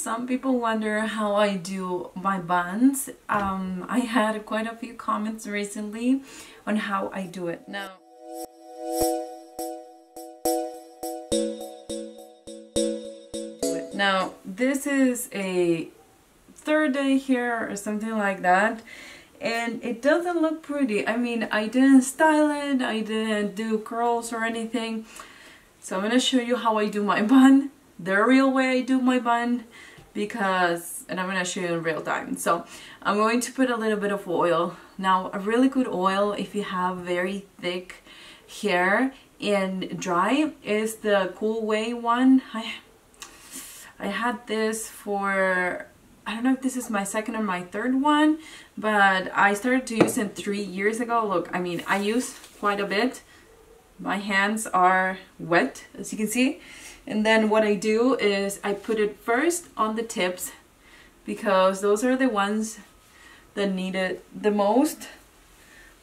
Some people wonder how I do my buns. I had quite a few comments recently on how I do it. Now this is a third day here or something like that, and it doesn't look pretty. I mean, I didn't style it, I didn't do curls or anything. So I'm gonna show you how I do my bun, the real way I do my bun, and I'm gonna show you in real time. So I'm going to put a little bit of oil. Now, a really good oil, if you have very thick hair and dry, is the Cool Way one. I had this for, I don't know if this is my second or my third one, but I started to use it 3 years ago. Look, I mean, I use quite a bit. My hands are wet, as you can see. And then what I do is I put it first on the tips, because those are the ones that need it the most.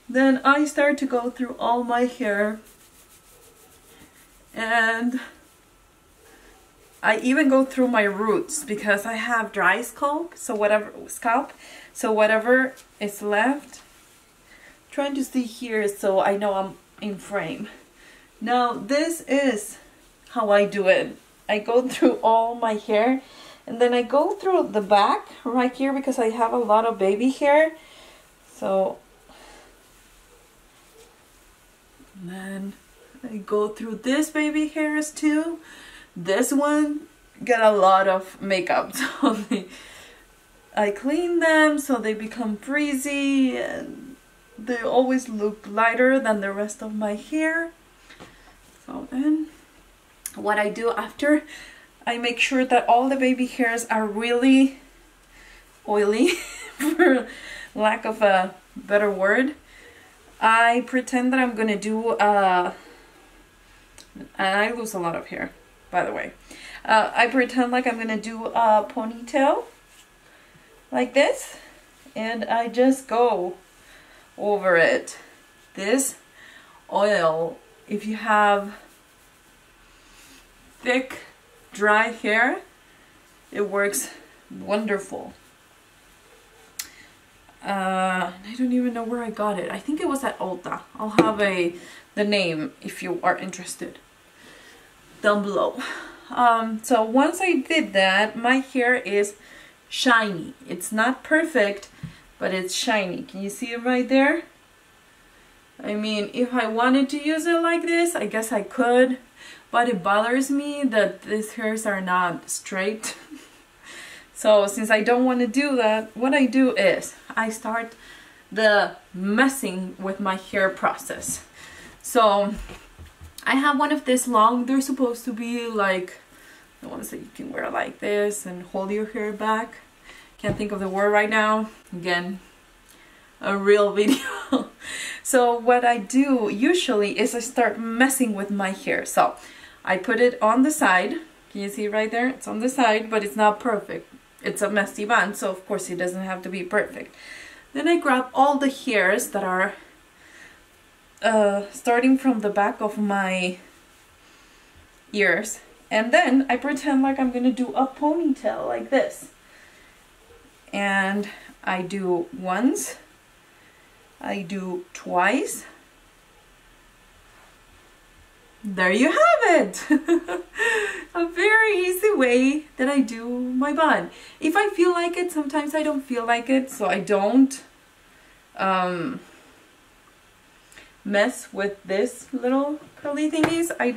Then I start to go through all my hair, and I even go through my roots because I have dry scalp, so whatever is left. I'm trying to see here so I know I'm in frame. Now this is how I do it. I go through all my hair, and then I go through the back right here because I have a lot of baby hair. So and then I go through this baby hairs too. This one got a lot of makeup, so I clean them so they become frizzy, and they always look lighter than the rest of my hair. So then what I do after, I make sure that all the baby hairs are really oily, for lack of a better word. I pretend that I'm gonna do and I lose a lot of hair, by the way. I pretend like I'm gonna do a ponytail like this, and I just go over it. This oil, if you have thick, dry hair, it works wonderful. I don't even know where I got it. I think it was at Ulta. I'll have the name if you are interested down below. So once I did that, my hair is shiny. It's not perfect, but it's shiny. Can you see it right there? I mean, if I wanted to use it like this, I guess I could, but it bothers me that these hairs are not straight. So since I don't want to do that, what I do is I start the messing with my hair process. So I have one of this long, they're supposed to be like the ones that you can wear like this and hold your hair back. Can't think of the word right now. Again, a real video. So what I do usually is I start messing with my hair. So I put it on the side. Can you see right there? It's on the side, but it's not perfect. It's a messy bun, so of course it doesn't have to be perfect. Then I grab all the hairs that are starting from the back of my ears, and then I pretend like I'm gonna do a ponytail like this. And I do once, I do twice. There you have it. A very easy way that I do my bun. If I feel like it, sometimes I don't feel like it, so I don't mess with this little curly thingies. I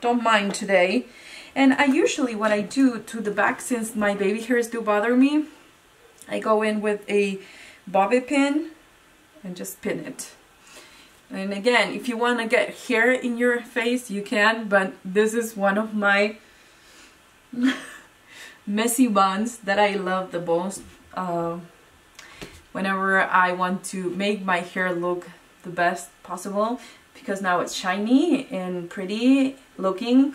don't mind today. And I usually, what I do to the back, since my baby hairs do bother me, I go in with a bobby pin and just pin it. And again, if you want to get hair in your face, you can, but this is one of my messy buns that I love the most. Whenever I want to make my hair look the best possible, because now it's shiny and pretty looking.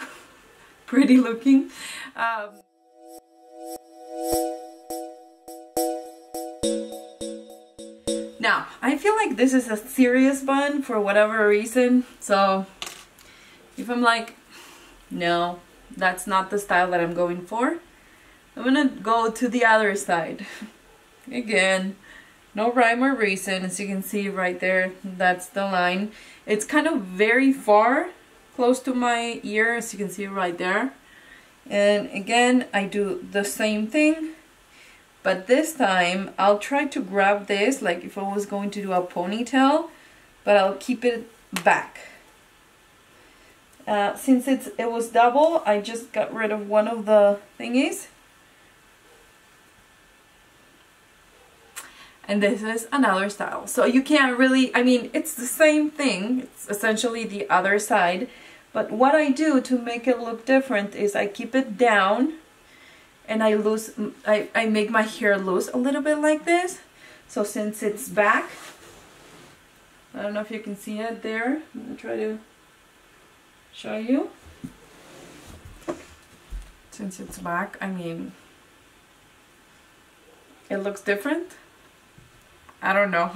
Now, I feel like this is a serious bun for whatever reason, so if I'm like, no, that's not the style that I'm going for, I'm gonna go to the other side. Again, no rhyme or reason. As you can see right there, that's the line. It's kind of very far, close to my ear, as you can see right there. And again, I do the same thing, but this time I'll try to grab this like if I was going to do a ponytail, but I'll keep it back. Since it was double, I just got rid of one of the thingies. And this is another style. So you can't really, I mean, it's the same thing. It's essentially the other side. But what I do to make it look different is I keep it down and I make my hair loose a little bit like this. So since it's back, I don't know if you can see it there. I'm gonna try to show you. Since it's back, I mean, it looks different. I don't know,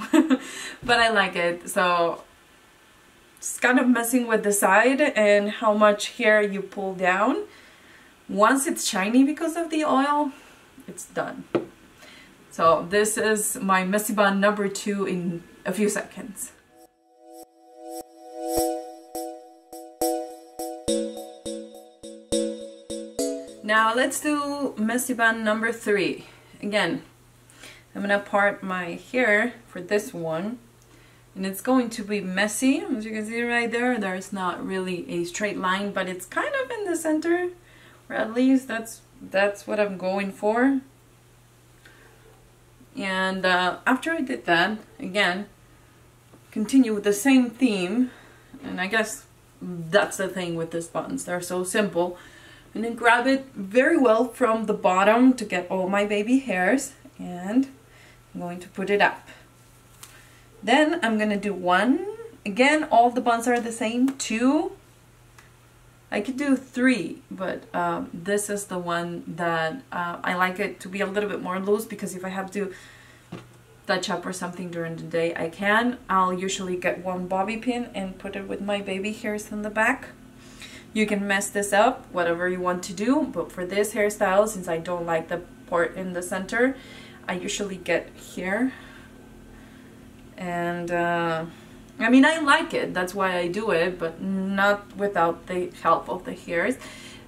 but I like it. So it's kind of messing with the side and how much hair you pull down. Once it's shiny because of the oil, it's done. So this is my messy bun number 2 in a few seconds. Now let's do messy bun number 3. Again, I'm gonna part my hair for this one, and it's going to be messy. As you can see right there, there's not really a straight line, but it's kind of in the center, or at least that's what I'm going for. And after I did that, again, continue with the same theme, and I guess that's the thing with these buttons, they're so simple. And then grab it very well from the bottom to get all my baby hairs, and I'm going to put it up. Then I'm gonna do 1. Again, all the buns are the same. 2. I could do 3, but this is the one that I like it to be a little bit more loose, because if I have to touch up or something during the day, I can. I'll usually get 1 bobby pin and put it with my baby hairs in the back. You can mess this up, whatever you want to do, but for this hairstyle, since I don't like the part in the center, I usually get here. And I mean, I like it, that's why I do it, but not without the help of the hairs.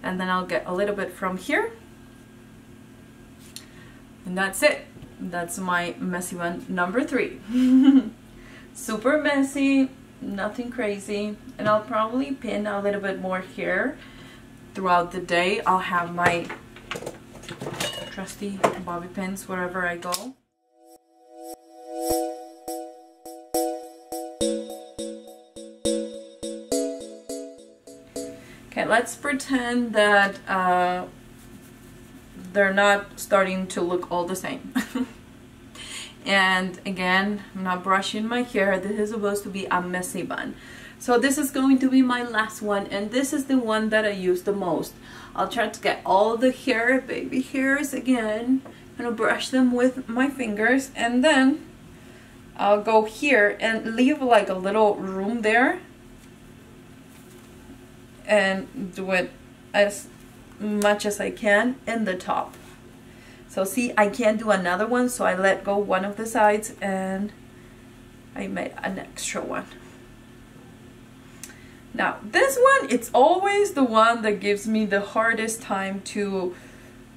And then I'll get a little bit from here, and that's it. That's my messy bun number 3. Super messy, nothing crazy, and I'll probably pin a little bit more here throughout the day. I'll have my trusty bobby pins wherever I go. Okay, let's pretend that they're not starting to look all the same. And again, I'm not brushing my hair. This is supposed to be a messy bun. So this is going to be my last one, and this is the one that I use the most. I'll try to get all the hair, baby hairs again. I'm gonna brush them with my fingers, and then I'll go here and leave like a little room there and do it as much as I can in the top. So see, I can't do another one, so I let go one of the sides and I made an extra one. Now this one, it's always the one that gives me the hardest time to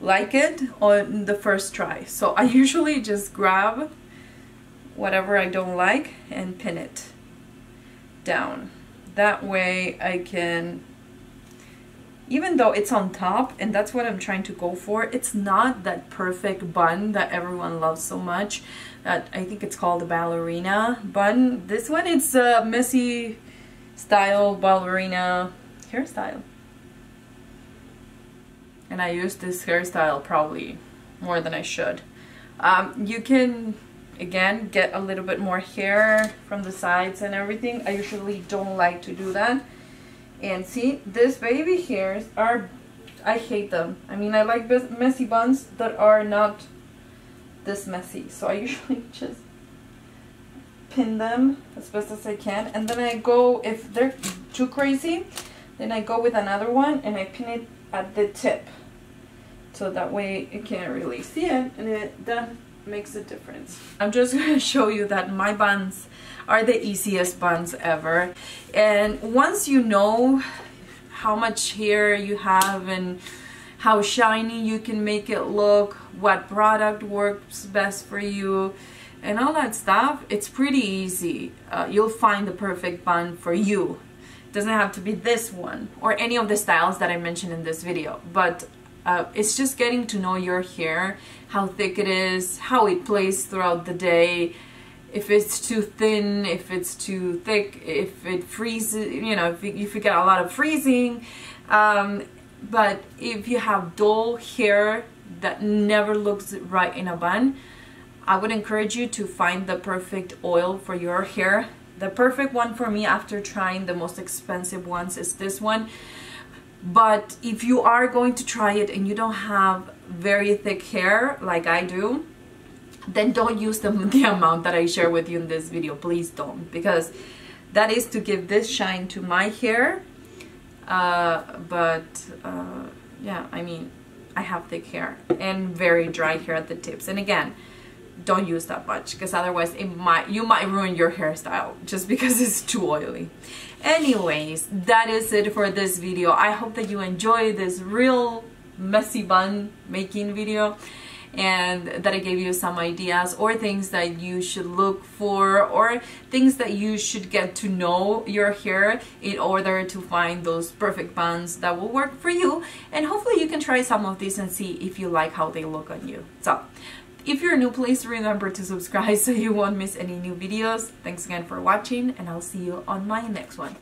like it on the first try. So I usually just grab whatever I don't like and pin it down. That way I can, even though it's on top, and that's what I'm trying to go for, it's not that perfect bun that everyone loves so much. That I think it's called the ballerina bun. This one, it's a messy style ballerina hairstyle. And I use this hairstyle probably more than I should. You can, again, get a little bit more hair from the sides and everything. I usually don't like to do that. And see, these baby hairs are, I hate them. I mean, I like messy buns that are not this messy. So I usually just pin them as best as I can. And then I go, if they're too crazy, then I go with another one and I pin it at the tip. so that way you can't really see it, and that makes a difference. I'm just going to show you that my buns are the easiest buns ever, and once you know how much hair you have and how shiny you can make it look, what product works best for you, and all that stuff, it's pretty easy. You'll find the perfect bun for you. It doesn't have to be this one or any of the styles that I mentioned in this video, but it's just getting to know your hair, how thick it is, how it plays throughout the day, if it's too thin, if it's too thick, if it freezes, you know, if you get a lot of freezing. But if you have dull hair that never looks right in a bun, I would encourage you to find the perfect oil for your hair. The perfect one for me after trying the most expensive ones is this one. But if you are going to try it and you don't have very thick hair like I do, then don't use the amount that I share with you in this video. Please don't, because that is to give this shine to my hair. Yeah, I mean, I have thick hair and very dry hair at the tips, and again, don't use that much, because otherwise you might ruin your hairstyle just because it's too oily. Anyways, that is it for this video. I hope that you enjoy this real messy bun making video, and that I gave you some ideas or things that you should look for, or things that you should get to know your hair in order to find those perfect buns that will work for you. And hopefully you can try some of these and see if you like how they look on you. So if you're new, please remember to subscribe so you won't miss any new videos. Thanks again for watching, and I'll see you on my next one.